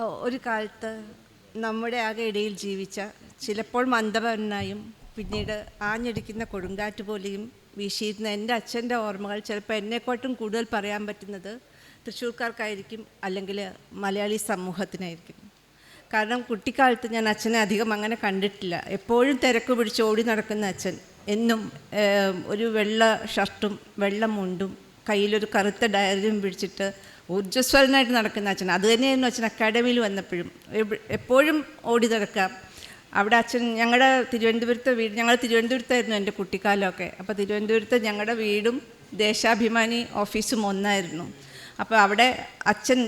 ഒരു കാലത്ത് നമ്മുടെ ആകെ ഇടയിൽ ജീവിച്ച, ചിലപ്പോൾ മന്ദവനായും പിന്നീട് ആഞ്ഞടിക്കുന്ന കൊടുങ്കാറ്റ് പോലെയും വീശിയിരുന്ന എൻ്റെ അച്ഛൻ്റെ ഓർമ്മകൾ ചിലപ്പോൾ എന്നെക്കാട്ടും കൂടുതൽ പറയാൻ പറ്റുന്നത് തൃശ്ശൂർക്കാർക്കായിരിക്കും, അല്ലെങ്കിൽ മലയാളി സമൂഹത്തിനായിരിക്കും. കാരണം കുട്ടിക്കാലത്ത് ഞാൻ അച്ഛനെ അധികം അങ്ങനെ കണ്ടിട്ടില്ല. എപ്പോഴും തിരക്ക് പിടിച്ച് ഓടി നടക്കുന്ന അച്ഛൻ, എന്നും ഒരു വെള്ള ഷർട്ടും വെള്ള മുണ്ടും കയ്യിലൊരു കറുത്ത ഡയറിയും പിടിച്ചിട്ട് ഊർജ്ജസ്വലനായിട്ട് നടക്കുന്ന അച്ഛൻ. അത് തന്നെയായിരുന്നു അച്ഛൻ അക്കാഡമിയിൽ വന്നപ്പോഴും. എപ്പോഴും ഓടി നടക്കാം. അവിടെ അച്ഛൻ ഞങ്ങളുടെ തിരുവനന്തപുരത്തെ വീട്, ഞങ്ങൾ തിരുവനന്തപുരത്തായിരുന്നു എൻ്റെ കുട്ടിക്കാലമൊക്കെ. അപ്പോൾ തിരുവനന്തപുരത്ത് ഞങ്ങളുടെ വീടും ദേശാഭിമാനി ഓഫീസും ഒന്നായിരുന്നു. അപ്പോൾ അവിടെ അച്ഛൻ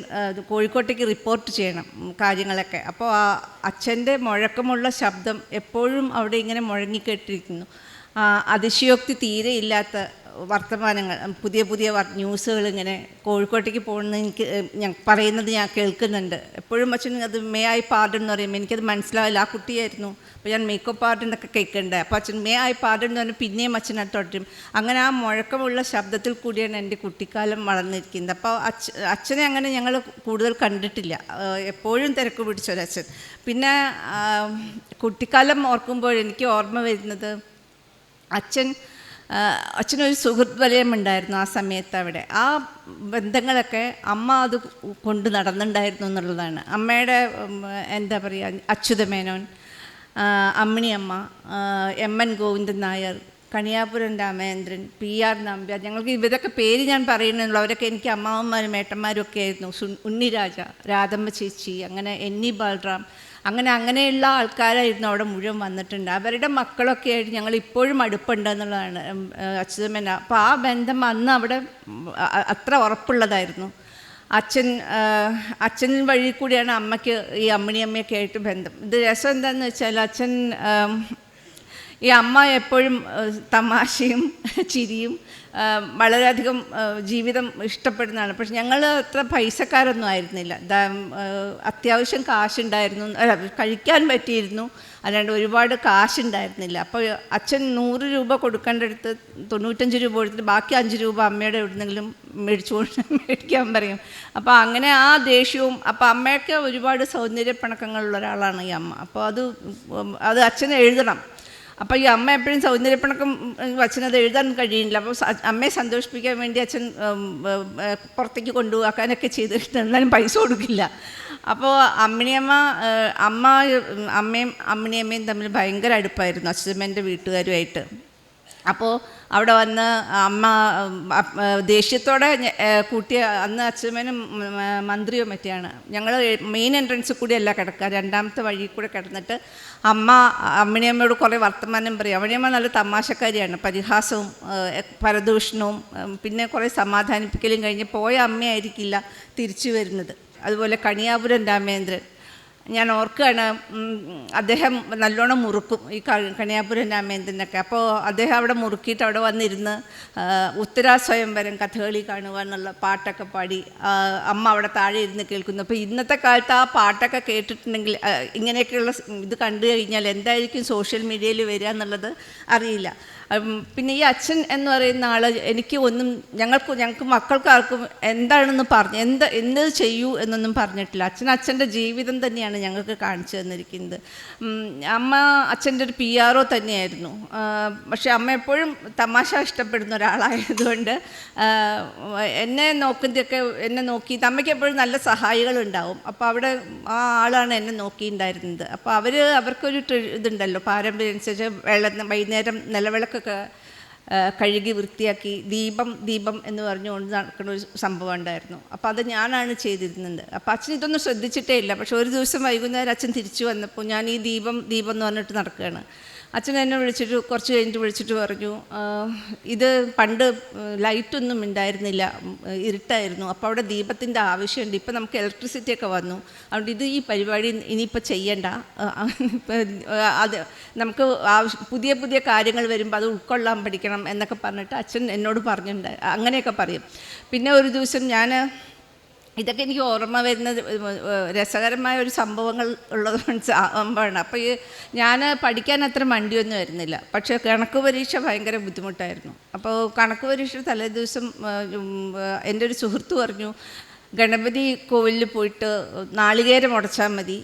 കോഴിക്കോട്ടേക്ക് റിപ്പോർട്ട് ചെയ്യണം കാര്യങ്ങളൊക്കെ. അപ്പോൾ ആ അച്ഛൻ്റെ മുഴക്കമുള്ള ശബ്ദം എപ്പോഴും അവിടെ ഇങ്ങനെ മുഴങ്ങിക്കേട്ടിരിക്കുന്നു. അതിശയോക്തി തീരെ ഇല്ലാത്ത വർത്തമാനങ്ങൾ, പുതിയ പുതിയ ന്യൂസുകൾ ഇങ്ങനെ കോഴിക്കോട്ടേക്ക് പോകുന്നത് ഞാൻ പറയുന്നത് ഞാൻ കേൾക്കുന്നുണ്ട്. എപ്പോഴും അച്ഛൻ അത് മേ ഐ പാർഡൺ എന്ന് പറയുമ്പോൾ എനിക്കത് മനസ്സിലാവില്ല. ആ കുട്ടിയായിരുന്നു. അപ്പോൾ ഞാൻ മേക്കപ്പ് പാർഡനൊക്കെ കേൾക്കണ്ടേ. അപ്പോൾ അച്ഛൻ മേ ഐ പാർഡൺ എന്ന് പറഞ്ഞാൽ പിന്നെയും അച്ഛനത് തുടരും. അങ്ങനെ ആ മുഴക്കമുള്ള ശബ്ദത്തിൽ കൂടിയാണ് എൻ്റെ കുട്ടിക്കാലം വളർന്നിരിക്കുന്നത്. അപ്പോൾ അച്ഛനെ അങ്ങനെ ഞങ്ങൾ കൂടുതൽ കണ്ടിട്ടില്ല. എപ്പോഴും തിരക്ക് പിടിച്ചൊരച്ഛൻ. പിന്നെ കുട്ടിക്കാലം ഓർക്കുമ്പോൾ എനിക്ക് ഓർമ്മ വരുന്നത്, അച്ഛനൊരു സുഹൃത്ത് വലയമുണ്ടായിരുന്നു ആ സമയത്ത്. അവിടെ ആ ബന്ധങ്ങളൊക്കെ അമ്മ അത് കൊണ്ട് നടന്നിട്ടുണ്ടായിരുന്നു എന്നുള്ളതാണ്. അമ്മയുടെ എന്താ പറയുക, അച്യുതമേനോൻ, അമ്മിണിയമ്മ, എം.എൻ. ഗോവിന്ദൻ നായർ, കണിയാപുരം രാമേന്ദ്രൻ, പി.ആർ. നമ്പ്യാർ, ഞങ്ങൾക്ക് ഇവരൊക്കെ പേര് ഞാൻ പറയുന്നുള്ളൂ. അവരൊക്കെ എനിക്ക് അമ്മാവന്മാരും ഏട്ടന്മാരും ഒക്കെ ആയിരുന്നു. ഉണ്ണിരാജ, രാധമ്മ ചേച്ചി, അങ്ങനെ എൻ.ഇ. ബാലറാം, അങ്ങനെയുള്ള ആൾക്കാരായിരുന്നു അവിടെ മുഴുവൻ വന്നിട്ടുണ്ട്. അവരുടെ മക്കളൊക്കെ ആയിട്ട് ഞങ്ങൾ ഇപ്പോഴും അടുപ്പുണ്ട് എന്നുള്ളതാണ് അച്യുതമേന. അപ്പോൾ ആ ബന്ധം അന്ന് അവിടെ അത്ര ഉറപ്പുള്ളതായിരുന്നു. അച്ഛൻ വഴി കൂടിയാണ് അമ്മയ്ക്ക് ഈ അമ്മിണിയമ്മയൊക്കെ ആയിട്ട് ബന്ധം. ഇത് രസം എന്താണെന്ന് വെച്ചാൽ, ഈ അമ്മ എപ്പോഴും തമാശയും ചിരിയും വളരെയധികം ജീവിതം ഇഷ്ടപ്പെടുന്നതാണ്. പക്ഷെ ഞങ്ങൾ അത്ര പൈസക്കാരൊന്നും ആയിരുന്നില്ല. അത്യാവശ്യം കാശുണ്ടായിരുന്നു, കഴിക്കാൻ പറ്റിയിരുന്നു, അല്ലാണ്ട് ഒരുപാട് കാശുണ്ടായിരുന്നില്ല. അപ്പോൾ അച്ഛൻ 100 രൂപ കൊടുക്കേണ്ടടുത്ത് 95 രൂപ കൊടുത്തിട്ട് ബാക്കി 5 രൂപ അമ്മയുടെ എവിടുന്നെങ്കിലും മേടിക്കാൻ പറയും. അപ്പോൾ അങ്ങനെ ആ ദേഷ്യവും. അപ്പോൾ അമ്മയൊക്കെ ഒരുപാട് സൗന്ദര്യപ്പിണക്കങ്ങളുള്ള ഒരാളാണ് ഈ അമ്മ. അപ്പോൾ അത് അച്ഛന് എഴുതണം. അപ്പോൾ ഈ അമ്മ എപ്പോഴും സൗന്ദര്യപ്പിണക്കം അച്ഛനത് എഴുതാൻ കഴിയില്ല. അപ്പോൾ അമ്മയെ സന്തോഷിപ്പിക്കാൻ വേണ്ടി അച്ഛൻ പുറത്തേക്ക് കൊണ്ടുപോകാനൊക്കെ ചെയ്തിട്ട് എന്നാലും പൈസ കൊടുക്കില്ല. അപ്പോൾ അമ്മയും അമ്മിണിയമ്മയും തമ്മിൽ ഭയങ്കര അടുപ്പായിരുന്നു, അച്യുതമ്മേൻ്റെ വീട്ടുകാരുമായിട്ട്. അപ്പോൾ അവിടെ വന്ന് അമ്മ ദേഷ്യത്തോടെ കൂട്ടിയ, അന്ന് അച്യുതമ്മേനും മന്ത്രിയോ മറ്റെയാണ്. ഞങ്ങൾ മെയിൻ എൻട്രൻസിൽ കൂടിയല്ല കിടക്കുക, രണ്ടാമത്തെ വഴി കൂടെ കിടന്നിട്ട് അമ്മ അമ്മിണിയമ്മയോട് കുറേ വർത്തമാനം പറയും. അമ്മിണിയമ്മ നല്ല തമാശക്കാരിയാണ്. പരിഹാസവും പരദൂഷണവും പിന്നെ കുറേ സമാധാനിപ്പിക്കലും കഴിഞ്ഞ് പോയ അമ്മയായിരിക്കില്ല തിരിച്ചു വരുന്നത്. അതുപോലെ കണിയാപുരം രാമേന്ദ്രൻ, ഞാൻ ഓർക്കുകയാണ്, അദ്ദേഹം നല്ലോണം മുറുക്കും ഈ കണിയാപുരം രാമേന്ദ്രനൊക്കെ. അപ്പോൾ അദ്ദേഹം അവിടെ മുറുക്കിയിട്ട് അവിടെ വന്നിരുന്ന് ഉത്തരാ സ്വയംവരം കഥകളി കാണുക എന്നുള്ള പാട്ടൊക്കെ പാടി അമ്മ അവിടെ താഴെ ഇരുന്ന് കേൾക്കുന്നു. അപ്പോൾ ഇന്നത്തെ കാലത്ത് ആ പാട്ടൊക്കെ കേട്ടിട്ടുണ്ടെങ്കിൽ, ഇങ്ങനെയൊക്കെയുള്ള ഇത് കണ്ടു കഴിഞ്ഞാൽ എന്തായിരിക്കും സോഷ്യൽ മീഡിയയിൽ വരിക എന്നുള്ളത് അറിയില്ല. പിന്നെ ഈ അച്ഛൻ എന്ന് പറയുന്ന ആൾ ഞങ്ങൾക്ക് മക്കൾക്കാർക്കും എന്താണെന്ന് എന്ത് ചെയ്യൂ എന്നൊന്നും പറഞ്ഞിട്ടില്ല. അച്ഛൻ്റെ ജീവിതം തന്നെയാണ് ഞങ്ങൾക്ക് കാണിച്ചു തന്നിരിക്കുന്നത്. അമ്മ അച്ഛൻ്റെ ഒരു PR തന്നെയായിരുന്നു. പക്ഷെ അമ്മ എപ്പോഴും തമാശ ഇഷ്ടപ്പെടുന്ന ഒരാളായതുകൊണ്ട് എന്നെ നോക്കിയിട്ട് അമ്മയ്ക്ക് എപ്പോഴും നല്ല സഹായികളുണ്ടാവും. അപ്പോൾ അവിടെ ആ ആളാണ് എന്നെ നോക്കിയിട്ടുണ്ടായിരുന്നത്. അപ്പോൾ അവർക്കൊരു ഇതുണ്ടല്ലോ, പാരമ്പര്യം അനുസരിച്ച് വൈകുന്നേരം നിലവിളക്കൊക്കെ കഴുകി വൃത്തിയാക്കി ദീപം എന്ന് പറഞ്ഞുകൊണ്ട് നടക്കുന്ന ഒരു സംഭവം ഉണ്ടായിരുന്നു. അപ്പോൾ അത് ഞാനാണ് ചെയ്തിരുന്നത്. അപ്പോൾ അച്ഛൻ ഇതൊന്നും ശ്രദ്ധിച്ചിട്ടേ ഇല്ല. പക്ഷെ ഒരു ദിവസം വൈകുന്നേരം അച്ഛൻ തിരിച്ചു വന്നപ്പോൾ ഞാൻ ഈ ദീപം എന്ന് പറഞ്ഞിട്ട് നടക്കുകയാണ്. അച്ഛൻ എന്നെ കുറച്ച് കഴിഞ്ഞിട്ട് വിളിച്ചിട്ട് പറഞ്ഞു, ഇത് പണ്ട് ലൈറ്റൊന്നും ഉണ്ടായിരുന്നില്ല, ഇരുട്ടായിരുന്നു. അപ്പോൾ അവിടെ ദീപത്തിൻ്റെ ആവശ്യമുണ്ട്. ഇപ്പം നമുക്ക് ഇലക്ട്രിസിറ്റിയൊക്കെ വന്നു, അതുകൊണ്ട് ഈ പരിപാടി ഇനിയിപ്പോൾ ചെയ്യണ്ട. അത് നമുക്ക് പുതിയ പുതിയ കാര്യങ്ങൾ വരുമ്പോൾ അത് ഉൾക്കൊള്ളാൻ പഠിക്കണം എന്നൊക്കെ പറഞ്ഞിട്ട് അച്ഛൻ എന്നോട് പറഞ്ഞിട്ടുണ്ട്. അങ്ങനെയൊക്കെ പറയും. പിന്നെ ഒരു ദിവസം ഇതൊക്കെ എനിക്ക് ഓർമ്മ വരുന്നത് രസകരമായ ഒരു സംഭവങ്ങൾ ഉള്ളത് സംഭവമാണ്. അപ്പോൾ ഞാൻ പഠിക്കാൻ അത്ര മണ്ടിയൊന്നും വരുന്നില്ല. പക്ഷേ കണക്ക് പരീക്ഷ ഭയങ്കര ബുദ്ധിമുട്ടായിരുന്നു. അപ്പോൾ കണക്ക് പരീക്ഷ തലേ ദിവസം എൻ്റെ ഒരു സുഹൃത്ത് പറഞ്ഞു, ഗണപതി കോവിലിൽ പോയിട്ട് നാളികേരം ഉടച്ചാൽ മതി,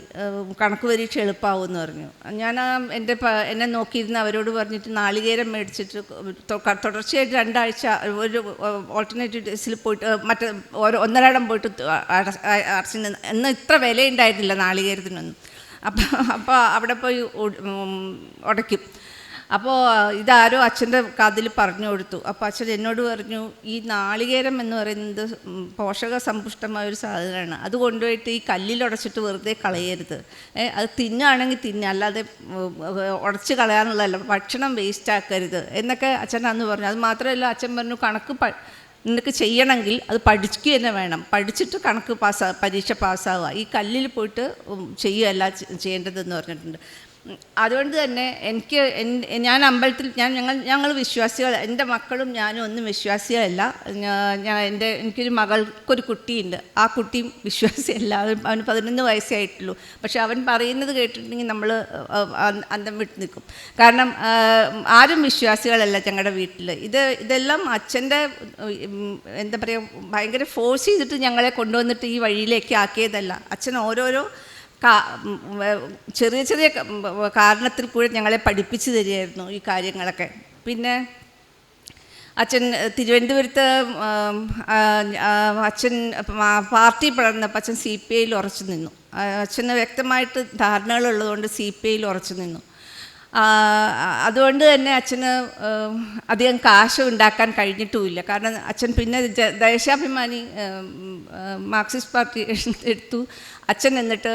കണക്ക് പരീക്ഷ എളുപ്പമാവുമെന്ന് പറഞ്ഞു. ഞാൻ എന്നെ നോക്കിയിരുന്ന അവരോട് പറഞ്ഞിട്ട് നാളികേരം മേടിച്ചിട്ട് തുടർച്ചയായിട്ട് 2 ആഴ്ച ഒരു ഓൾട്ടർനേറ്റീവ് ഡേയ്സിൽ പോയിട്ട് ഒന്നരാടം പോയിട്ട് അടച്ചു നിന്ന്. എന്ന് ഇത്ര വിലയുണ്ടായിരുന്നില്ല നാളികേരത്തിനൊന്നും. അപ്പോൾ അവിടെ പോയി ഉടയ്ക്കും. അപ്പോൾ ഇതാരോ അച്ഛൻ്റെ കാതിൽ പറഞ്ഞു കൊടുത്തു. അപ്പോൾ അച്ഛൻ എന്നോട് പറഞ്ഞു, ഈ നാളികേരം എന്ന് പറയുന്നത് പോഷക സമ്പുഷ്ടമായ ഒരു സാധനമാണ്, അത് കൊണ്ടുപോയിട്ട് ഈ കല്ലിലുടച്ചിട്ട് വെറുതെ കളയരുത്, അത് തിന്നുകയാണെങ്കിൽ തിന്നുക, അല്ലാതെ ഉടച്ച് കളയാനുള്ളതല്ല, ഭക്ഷണം വേസ്റ്റ് ആക്കരുത് എന്നൊക്കെ അച്ഛൻ അന്ന് പറഞ്ഞു. അത് മാത്രമല്ല, അച്ഛൻ പറഞ്ഞു, കണക്ക് നിനക്ക് ചെയ്യണമെങ്കിൽ അത് പഠിക്കുക തന്നെ വേണം, പഠിച്ചിട്ട് കണക്ക് പരീക്ഷ പാസ്സാവുക, ഈ കല്ലിൽ പോയിട്ട് ചെയ്യുകയല്ല ചെയ്യേണ്ടതെന്ന് പറഞ്ഞിട്ടുണ്ട്. അതുകൊണ്ട് തന്നെ ഞാൻ അമ്പലത്തിൽ ഞങ്ങൾ വിശ്വാസികൾ, എൻ്റെ മക്കളും ഞാനും ഒന്നും വിശ്വാസികളല്ല. എനിക്കൊരു മകൾക്കൊരു കുട്ടിയുണ്ട്, ആ കുട്ടിയും വിശ്വാസിയല്ല, അവന് 11 വയസ്സേ ആയിട്ടുള്ളൂ. പക്ഷെ അവൻ പറയുന്നത് കേട്ടിട്ടുണ്ടെങ്കിൽ നമ്മൾ അന്തം വിട്ട് നിൽക്കും. കാരണം ആരും വിശ്വാസികളല്ല ഞങ്ങളുടെ വീട്ടിൽ. ഇതെല്ലാം അച്ഛൻ്റെ എന്താ പറയുക, ഭയങ്കര ഫോഴ്സ് ചെയ്തിട്ട് ഞങ്ങളെ കൊണ്ടുവന്നിട്ട് ഈ വഴിയിലേക്ക് ആക്കിയതല്ല. അച്ഛൻ ഓരോരോ ചെറിയ ചെറിയ കാരണത്തിൽ കൂടെ ഞങ്ങളെ പഠിപ്പിച്ചു തരികയായിരുന്നു ഈ കാര്യങ്ങളൊക്കെ. പിന്നെ അച്ഛൻ തിരുവനന്തപുരത്ത് അച്ഛൻ പാർട്ടി പിളർന്നപ്പോൾ അച്ഛൻ CPIയിൽ ഉറച്ചു നിന്നു. അച്ഛന് വ്യക്തമായിട്ട് ധാരണകളുള്ളതുകൊണ്ട് CPIയിൽ ഉറച്ചു നിന്നു. അതുകൊണ്ട് തന്നെ അച്ഛന് അധികം കാശ് ഉണ്ടാക്കാൻ കഴിഞ്ഞിട്ടുമില്ല. കാരണം അച്ഛൻ പിന്നെ ദേശാഭിമാനി മാർക്സിസ്റ്റ് പാർട്ടി എടുത്തു. അച്ഛൻ എന്നിട്ട്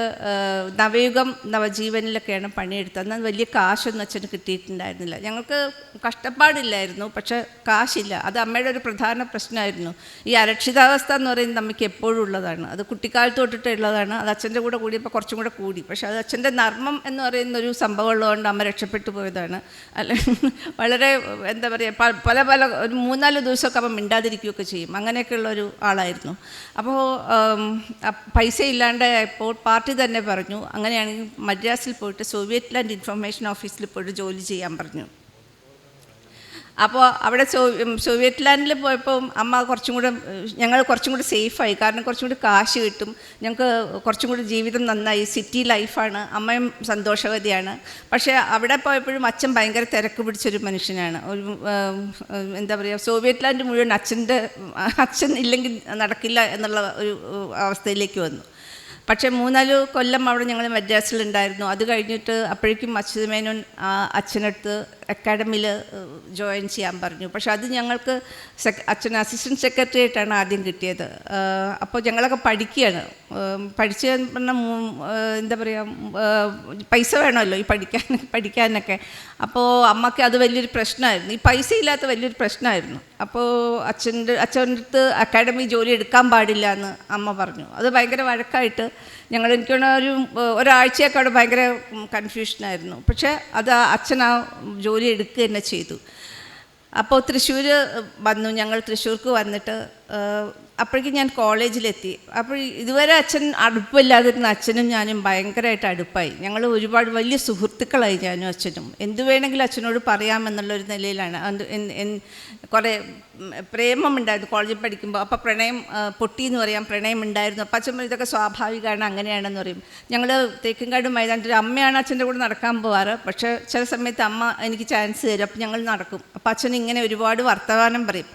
നവയുഗം നവജീവനിലൊക്കെയാണ് പണിയെടുത്തത്. എന്നാൽ വലിയ കാശൊന്നും അച്ഛന് കിട്ടിയിട്ടുണ്ടായിരുന്നില്ല. ഞങ്ങൾക്ക് കഷ്ടപ്പാടില്ലായിരുന്നു, പക്ഷേ കാശില്ല. അത് അമ്മയുടെ ഒരു പ്രധാന പ്രശ്നമായിരുന്നു. ഈ അരക്ഷിതാവസ്ഥ എന്ന് പറയുന്നത് അമ്മയ്ക്ക് എപ്പോഴും ഉള്ളതാണ്. അത് കുട്ടിക്കാലത്ത് തൊട്ടിട്ട് ഉള്ളതാണ്. അത് അച്ഛൻ്റെ കൂടെ കൂടിയപ്പോൾ കുറച്ചും കൂടെ കൂടി. പക്ഷേ അത് അച്ഛൻ്റെ നർമ്മം എന്ന് പറയുന്നൊരു സംഭവം ഉള്ളതുകൊണ്ട് അമ്മ രക്ഷപ്പെട്ടു പോയതാണ്. വളരെ എന്താ പറയുക, പല ഒരു 3-4 ദിവസമൊക്കെ അമ്മ മിണ്ടാതിരിക്കുകയൊക്കെ ചെയ്യും. അങ്ങനെയൊക്കെയുള്ളൊരു ആളായിരുന്നു. അപ്പോൾ പൈസ ഇല്ലാണ്ട് ഇപ്പോൾ പാർട്ടി തന്നെ പറഞ്ഞു, അങ്ങനെയാണെങ്കിൽ മദ്രാസിൽ പോയിട്ട് സോവിയറ്റ് ലാൻഡ് ഇൻഫർമേഷൻ ഓഫീസിൽ പോയിട്ട് ജോലി ചെയ്യാൻ പറഞ്ഞു. അപ്പോൾ അവിടെ സോവിയറ്റ് ലാൻഡിൽ പോയപ്പോൾ അമ്മ ഞങ്ങൾ കുറച്ചും കൂടി സേഫായി. കാരണം കുറച്ചും കൂടി കാശ് കിട്ടും, ഞങ്ങൾക്ക് കുറച്ചും കൂടി ജീവിതം നന്നായി, സിറ്റി ലൈഫാണ്, അമ്മയും സന്തോഷവതിയാണ്. പക്ഷേ അവിടെ പോയപ്പോഴും അച്ഛൻ ഭയങ്കര തിരക്ക് പിടിച്ചൊരു മനുഷ്യനാണ്. ഒരു എന്താ പറയുക, സോവിയറ്റ് ലാൻഡ് മുഴുവൻ അച്ഛൻ ഇല്ലെങ്കിൽ നടക്കില്ല എന്നുള്ള ഒരു അവസ്ഥയിലേക്ക് വന്നു. പക്ഷേ 3-4 കൊല്ലം അവിടെ ഞങ്ങൾ മദ്രാസിലുണ്ടായിരുന്നു. അത് കഴിഞ്ഞിട്ട് അപ്പോഴേക്കും അച്യുത മേനോൻ അച്ഛനടുത്ത് അക്കാഡമിയിൽ ജോയിൻ ചെയ്യാൻ പറഞ്ഞു. പക്ഷെ അത് ഞങ്ങൾക്ക് അച്ഛൻ അസിസ്റ്റൻറ്റ് സെക്രട്ടറി ആയിട്ടാണ് ആദ്യം കിട്ടിയത്. അപ്പോൾ ഞങ്ങളൊക്കെ പഠിക്കുകയാണ്. പഠിച്ച് പറഞ്ഞാൽ എന്താ പറയുക, പൈസ വേണമല്ലോ ഈ പഠിക്കാനൊക്കെ. അപ്പോൾ അമ്മയ്ക്ക് അത് വലിയൊരു പ്രശ്നമായിരുന്നു, ഈ പൈസ ഇല്ലാത്ത വലിയൊരു പ്രശ്നമായിരുന്നു. അപ്പോൾ അച്ഛൻ്റെ അടുത്ത് അക്കാഡമി ജോലി എടുക്കാൻ പാടില്ല എന്ന് അമ്മ പറഞ്ഞു. അത് ഭയങ്കര വഴക്കായിട്ട് എനിക്ക് ഒരാഴ്ചയൊക്കെ അവിടെ ഭയങ്കര കൺഫ്യൂഷനായിരുന്നു. പക്ഷേ അത് അച്ഛൻ ആ ജോലി എടുക്കുക തന്നെ ചെയ്തു. അപ്പോൾ തൃശ്ശൂർ വന്നു. ഞങ്ങൾ തൃശ്ശൂർക്ക് വന്നിട്ട് അപ്പോഴേക്കും ഞാൻ കോളേജിലെത്തി. അപ്പോൾ ഇതുവരെ അച്ഛൻ അടുപ്പമില്ലാതിരുന്ന അച്ഛനും ഞാനും ഭയങ്കരമായിട്ട് അടുപ്പായി. ഞങ്ങൾ ഒരുപാട് വലിയ സുഹൃത്തുക്കളായി ഞാനും അച്ഛനും. എന്തു വേണമെങ്കിലും അച്ഛനോട് പറയാമെന്നുള്ളൊരു നിലയിലാണ്. കുറേ പ്രേമമുണ്ടായിരുന്നു കോളേജിൽ പഠിക്കുമ്പോൾ. അപ്പോൾ പ്രണയം പൊട്ടിയെന്ന് പറയാം, പ്രണയം ഉണ്ടായിരുന്നു. അപ്പം അച്ഛൻ ഇതൊക്കെ സ്വാഭാവികമാണ്, അങ്ങനെയാണെന്ന് പറയും. ഞങ്ങൾ തേക്കിൻകാട് മൈതാനത്തിൽ അമ്മയാണ് അച്ഛൻ്റെ കൂടെ നടക്കാൻ പോവാറ്. പക്ഷേ ചില സമയത്ത് അമ്മ എനിക്ക് ചാൻസ് തരും, അപ്പം ഞങ്ങൾ നടക്കും. അപ്പം അച്ഛൻ ഇങ്ങനെ ഒരുപാട് വർത്തമാനം പറയും.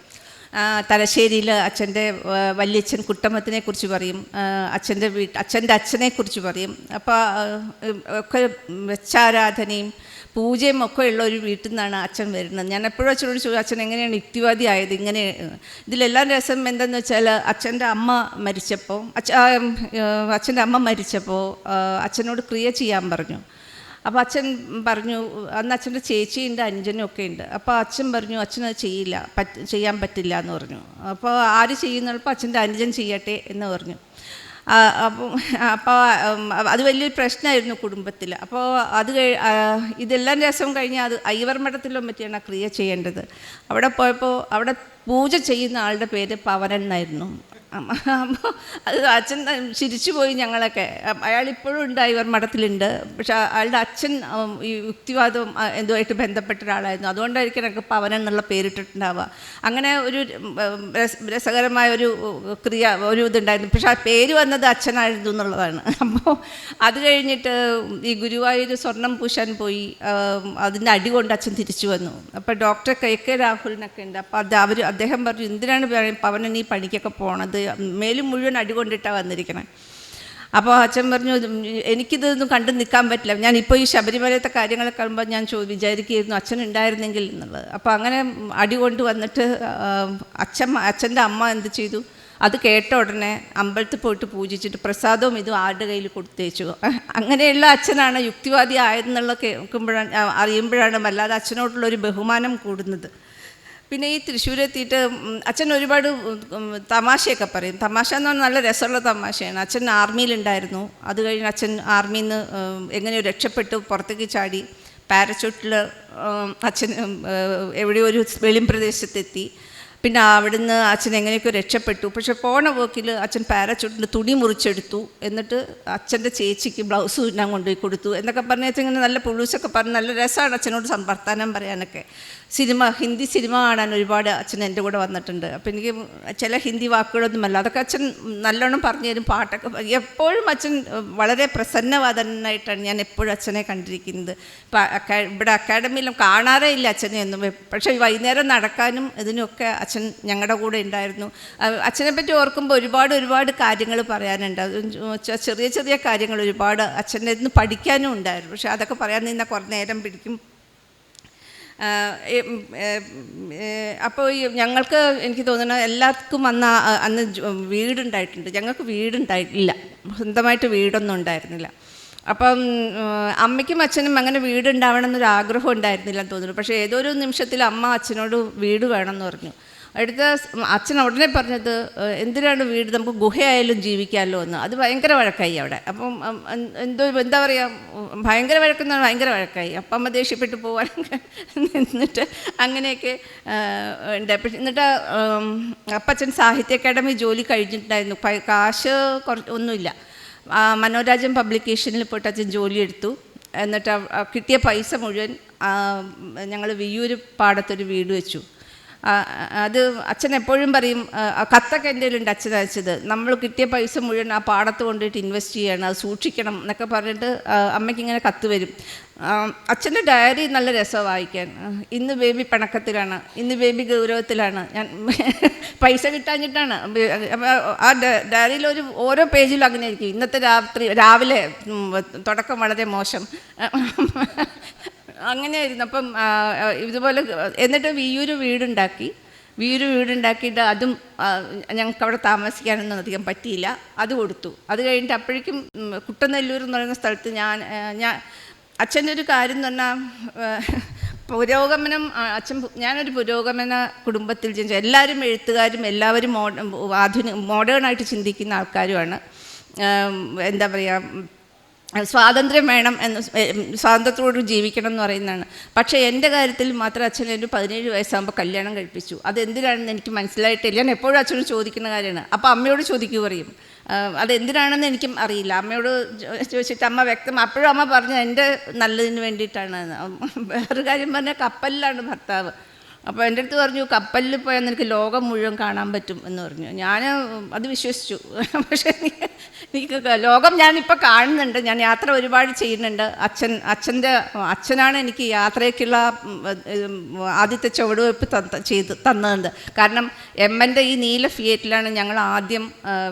തലശ്ശേരിയിൽ അച്ഛൻ്റെ വല്യച്ഛൻ കുട്ടമ്മത്തിനെ കുറിച്ച് പറയും, അച്ഛൻ്റെ അച്ഛനെക്കുറിച്ച് പറയും. അപ്പോൾ ഒക്കെ വെച്ചാരാധനയും പൂജയും ഒക്കെ ഉള്ള ഒരു വീട്ടിൽ നിന്നാണ് അച്ഛൻ വരുന്നത്. ഞാൻ എപ്പോഴും അച്ഛനോട് ചോദിച്ചു, അച്ഛൻ എങ്ങനെയാണ് യുക്തിവാദി ആയത്? ഇങ്ങനെ ഇതിലെല്ലാം രസം എന്താണെന്ന് വെച്ചാൽ, അച്ഛൻ്റെ അമ്മ മരിച്ചപ്പോൾ അച്ഛനോട് ക്രിയ ചെയ്യാൻ പറഞ്ഞു. അപ്പോൾ അച്ഛൻ പറഞ്ഞു, അന്ന് അച്ഛൻ്റെ ചേച്ചിയുണ്ട്, അനുജനും ഒക്കെ ഉണ്ട്. അപ്പോൾ അച്ഛൻ പറഞ്ഞു അച്ഛനത് ചെയ്യാൻ പറ്റില്ല എന്ന് പറഞ്ഞു. അപ്പോൾ ആര് ചെയ്യുന്നപ്പോൾ അച്ഛൻ്റെ അനുജൻ ചെയ്യട്ടെ എന്ന് പറഞ്ഞു. അപ്പോൾ അത് വലിയൊരു പ്രശ്നമായിരുന്നു കുടുംബത്തിൽ. അപ്പോൾ ഇതെല്ലാം രസം കഴിഞ്ഞ് അത് അയ്യവർ മഠത്തിലും പറ്റിയാണ് ക്രിയ ചെയ്യേണ്ടത്. അവിടെ പോയപ്പോൾ അവിടെ പൂജ ചെയ്യുന്ന ആളുടെ പേര് പവനൻ എന്നായിരുന്നു. അപ്പോൾ അത് അച്ഛൻ ചിരിച്ചു പോയി ഞങ്ങളൊക്കെ. അയാളിപ്പോഴും ഉണ്ട്, ഇവർ മഠത്തിലുണ്ട്. പക്ഷെ അയാളുടെ അച്ഛൻ ഈ യുക്തിവാദവും എന്തുമായിട്ട് ബന്ധപ്പെട്ട ഒരാളായിരുന്നു. അതുകൊണ്ടായിരിക്കും എനിക്ക് പവനൻ എന്നുള്ള പേരിട്ടിട്ടുണ്ടാവുക. അങ്ങനെ ഒരു രസകരമായ ഒരു ഒരു ഇതുണ്ടായിരുന്നു. പക്ഷെ ആ പേര് വന്നത് അച്ഛനായിരുന്നു എന്നുള്ളതാണ്. അപ്പോൾ അത് കഴിഞ്ഞിട്ട് ഈ ഗുരുവായൂർ സ്വർണം പൂശാൻ പോയി. അതിൻ്റെ അടി കൊണ്ട് അച്ഛൻ തിരിച്ചു വന്നു. അപ്പോൾ ഡോക്ടർ കെ രാഹുലിനൊക്കെ ഉണ്ട്. അപ്പോൾ അദ്ദേഹം പറഞ്ഞു, എന്തിനാണ് പവനൻ ഈ പണിക്കൊക്കെ പോണത്, മേലും മുഴുവൻ അടി കൊണ്ടിട്ടാണ് വന്നിരിക്കണേ. അപ്പോൾ അച്ഛൻ പറഞ്ഞു, എനിക്കിതൊന്നും കണ്ടു നിൽക്കാൻ പറ്റില്ല. ഞാനിപ്പോൾ ഈ ശബരിമലത്തെ കാര്യങ്ങളൊക്കെ കാണുമ്പോൾ ഞാൻ വിചാരിക്കുകയായിരുന്നു അച്ഛൻ ഉണ്ടായിരുന്നെങ്കിൽ എന്നുള്ളത്. അപ്പോൾ അങ്ങനെ അടി കൊണ്ട് വന്നിട്ട് അച്ഛൻ്റെ അമ്മ എന്ത് ചെയ്തു, അത് കേട്ട ഉടനെ അമ്പലത്തിൽ പോയിട്ട് പൂജിച്ചിട്ട് പ്രസാദവും ഇതും ആരുടെ കയ്യിൽ കൊടുത്തേച്ചു. അങ്ങനെയുള്ള അച്ഛനാണ് യുക്തിവാദി ആയതെന്നുള്ള കേൾക്കുമ്പോഴാണ് അറിയുമ്പോഴാണ് വല്ലാതെ അച്ഛനോടുള്ളൊരു ബഹുമാനം കൂടുന്നത്. പിന്നെ ഈ തൃശ്ശൂരെത്തിയിട്ട് അച്ഛൻ ഒരുപാട് തമാശയൊക്കെ പറയും. തമാശ എന്ന് പറഞ്ഞാൽ നല്ല രസമുള്ള തമാശയാണ്. അച്ഛൻ ആർമിയിലുണ്ടായിരുന്നു. അത് കഴിഞ്ഞ് അച്ഛൻ ആർമിയിൽ നിന്ന് എങ്ങനെയോ രക്ഷപ്പെട്ടു പുറത്തേക്ക് ചാടി. പാരച്യൂട്ടിൽ അച്ഛൻ എവിടെയോ ഒരു വെളിം പ്രദേശത്തെത്തി. പിന്നെ അവിടുന്ന് അച്ഛൻ എങ്ങനെയൊക്കെ രക്ഷപ്പെട്ടു. പക്ഷെ പോണ പോക്കിൽ അച്ഛൻ പാരച്യൂട്ടിൻ്റെ തുണി മുറിച്ചെടുത്തു. എന്നിട്ട് അച്ഛൻ്റെ ചേച്ചിക്ക് ബ്ലൗസ് ഞാൻ കൊണ്ടുപോയി കൊടുത്തു എന്നൊക്കെ പറഞ്ഞ് അച്ഛൻ ഇങ്ങനെ നല്ല പുളൂസൊക്കെ പറഞ്ഞ് നല്ല രസമാണ് അച്ഛനോട് വർത്താനം പറയാനൊക്കെ. ഹിന്ദി സിനിമ കാണാൻ ഒരുപാട് അച്ഛൻ എൻ്റെ കൂടെ വന്നിട്ടുണ്ട്. അപ്പോൾ എനിക്ക് ചില ഹിന്ദി വാക്കുകളൊന്നുമല്ല, അതൊക്കെ അച്ഛൻ നല്ലോണം പറഞ്ഞു തരും. പാട്ടൊക്കെ എപ്പോഴും അച്ഛൻ വളരെ പ്രസന്നവാദനായിട്ടാണ് ഞാൻ എപ്പോഴും അച്ഛനെ കണ്ടിരിക്കുന്നത്. ഇപ്പം ഇവിടെ അക്കാഡമിയിലും കാണാറേ ഇല്ല അച്ഛനെ ഒന്നും. പക്ഷേ വൈകുന്നേരം നടക്കാനും ഇതിനൊക്കെ അച്ഛൻ ഞങ്ങളുടെ കൂടെ ഉണ്ടായിരുന്നു. അച്ഛനെ പറ്റി ഓർക്കുമ്പോൾ ഒരുപാട് കാര്യങ്ങൾ പറയാനുണ്ട്. ചെറിയ ചെറിയ കാര്യങ്ങൾ ഒരുപാട് അച്ഛൻ്റെ നിന്ന് പഠിക്കാനും ഉണ്ടായിരുന്നു. പക്ഷെ അതൊക്കെ പറയാൻ നിന്നാൽ കുറേ നേരം പിടിക്കും. അപ്പോൾ ഞങ്ങൾക്ക് എനിക്ക് തോന്നുന്നത് എല്ലാവർക്കും അന്ന് വീടുണ്ടായിട്ടുണ്ട്. ഞങ്ങൾക്ക് വീടുണ്ടായിട്ടില്ല, സ്വന്തമായിട്ട് വീടൊന്നും ഉണ്ടായിരുന്നില്ല. അപ്പം അമ്മയ്ക്കും അച്ഛനും അങ്ങനെ വീടുണ്ടാവണം എന്നൊരു ആഗ്രഹം ഉണ്ടായിരുന്നില്ലെന്ന് തോന്നുന്നു. പക്ഷേ ഏതോ ഒരു നിമിഷത്തിൽ അമ്മ അച്ഛനോട് വീട് വേണമെന്ന് പറഞ്ഞു. അടുത്ത അച്ഛൻ ഉടനെ പറഞ്ഞത്, എന്തിനാണ് വീട്, നമുക്ക് ഗുഹയായാലും ജീവിക്കാമല്ലോ എന്ന്. അത് ഭയങ്കര വഴക്കായി അവിടെ. അപ്പം എന്താ പറയുക, ഭയങ്കര വഴക്കായി. അപ്പം അമ്മ ദേഷ്യപ്പെട്ട് പോകാൻ എന്നിട്ട് അങ്ങനെയൊക്കെ ഉണ്ട്. എന്നിട്ട് അപ്പച്ചൻ സാഹിത്യ അക്കാദമി ജോലി കഴിഞ്ഞിട്ടുണ്ടായിരുന്നു. കാശ് ഒന്നുമില്ല. മനോരാജ്യം പബ്ലിക്കേഷനിൽ പോയിട്ട് അച്ഛൻ ജോലി എടുത്തു. എന്നിട്ട് കിട്ടിയ പൈസ മുഴുവൻ ഞങ്ങൾ വിയ്യൂർ പാടത്തൊരു വീട് വെച്ചു. അത് അച്ഛൻ എപ്പോഴും പറയും, കത്തൊക്കെ എൻ്റെ കയ്യിലുണ്ട് അച്ഛൻ അയച്ചത്, നമ്മൾ കിട്ടിയ പൈസ മുഴുവൻ ആ പാടത്ത് കൊണ്ടിട്ട് ഇൻവെസ്റ്റ് ചെയ്യണം, അത് സൂക്ഷിക്കണം എന്നൊക്കെ പറഞ്ഞിട്ട് അമ്മയ്ക്ക് ഇങ്ങനെ കത്ത് വരും. അച്ഛൻ്റെ ഡയറി നല്ല രസമാണ് വായിക്കാൻ. ഇന്ന് ബേബി പിണക്കത്തിലാണ്, ഇന്ന് ബേബി ഗൗരവത്തിലാണ്, ഞാൻ പൈസ കിട്ടാഞ്ഞിട്ടാണ്. ആ ഡയറിയിൽ ഓരോ പേജിലും അങ്ങനെ ആയിരിക്കും. ഇന്നത്തെ രാവിലെ തുടക്കം വളരെ മോശം, അങ്ങനെയായിരുന്നു. അപ്പം ഇതുപോലെ എന്നിട്ട് വിയ്യൂര് വീടുണ്ടാക്കിയിട്ട് അതും ഞങ്ങൾക്ക് അവിടെ താമസിക്കാനൊന്നും അധികം പറ്റിയില്ല, അത് കൊടുത്തു. അത് കഴിഞ്ഞിട്ട് അപ്പോഴേക്കും കുട്ടനെല്ലൂർ എന്ന് പറയുന്ന സ്ഥലത്ത് ഞാൻ അച്ഛൻ്റെ ഒരു കാര്യം എന്ന് പറഞ്ഞാൽ പുരോഗമനം. ഞാനൊരു പുരോഗമന കുടുംബത്തിൽ ജനിച്ച, എല്ലാവരും എഴുത്തുകാരും എല്ലാവരും മോഡേണായിട്ട് ചിന്തിക്കുന്ന ആൾക്കാരുമാണ്. എന്താ പറയുക, സ്വാതന്ത്ര്യം വേണം എന്ന്, സ്വാതന്ത്ര്യത്തോട് ജീവിക്കണം എന്ന് പറയുന്നതാണ്. പക്ഷേ എൻ്റെ കാര്യത്തിൽ മാത്രം അച്ഛൻ ഒരു 17 വയസ്സാകുമ്പോൾ കല്യാണം കഴിപ്പിച്ചു. അതെന്തിനാണെന്ന് എനിക്ക് മനസ്സിലായിട്ടില്ല. ഞാൻ എപ്പോഴും അച്ഛനോട് ചോദിക്കുന്ന കാര്യമാണ്. അപ്പോൾ അമ്മയോട് ചോദിക്കുക പറയും, അതെന്തിനാണെന്ന് എനിക്കും അറിയില്ല. അമ്മയോട് ചോദിച്ചിട്ട് അമ്മ അപ്പോഴും അമ്മ പറഞ്ഞു എൻ്റെ നല്ലതിന് വേണ്ടിയിട്ടാണ്. വേറൊരു കാര്യം പറഞ്ഞാൽ കപ്പലിലാണ് ഭർത്താവ്. അപ്പോൾ എൻ്റെ അടുത്ത് പറഞ്ഞു, കപ്പലിൽ പോയാൽ നിനക്ക് ലോകം മുഴുവൻ കാണാൻ പറ്റും എന്ന് പറഞ്ഞു. ഞാൻ അത് വിശ്വസിച്ചു. പക്ഷേ എനിക്ക് ലോകം ഞാനിപ്പോൾ കാണുന്നുണ്ട്, ഞാൻ യാത്ര ഒരുപാട് ചെയ്യുന്നുണ്ട്. അച്ഛനാണ് എനിക്ക് യാത്രയ്ക്കുള്ള ആദ്യത്തെ ചുവടുവയ്പ്പ് തന്നത്. കാരണം എമ്മൻ്റെ ഈ നീല ഫിയറ്റിലാണ് ഞങ്ങൾ ആദ്യം